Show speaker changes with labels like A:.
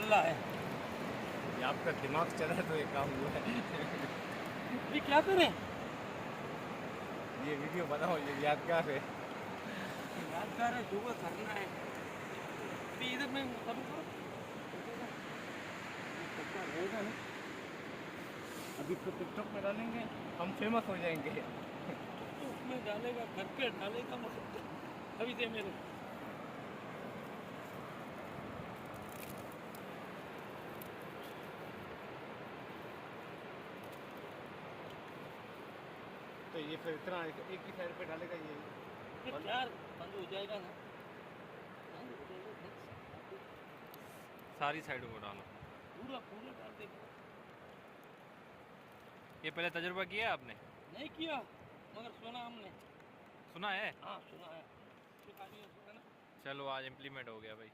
A: रहा है।
B: ये आपका दिमाग चला तो ये काम हुआ है।
A: ये क्या करें?
B: ये वीडियो बनाओ, ये यादगार है।
A: यादगार है, जो करना है। अभी इधर मैं करूँगा, रहेगा ना।
B: अभी तो टिकटॉक में डालेंगे, हम फेमस हो जाएंगे।
A: तो उसमें डालेगा, घर पे डालेगा, मतलब अभी दे मेरे।
B: तो ये फिर इतना एक ही साइड पे डालेगा ये।
A: फिर यार बंद हो जाएगा ना, बंद हो जाएगा,
C: सारी साइडों को डालो।
A: पूरा पूरा डाल देगा।
C: ये पहले तजुर्बा किया है आपने?
A: नहीं किया, मगर सुना हमने।
C: सुना है?
A: हाँ सुना है, सुना ना।
C: चलो आज इम्प्लीमेंट हो गया भाई।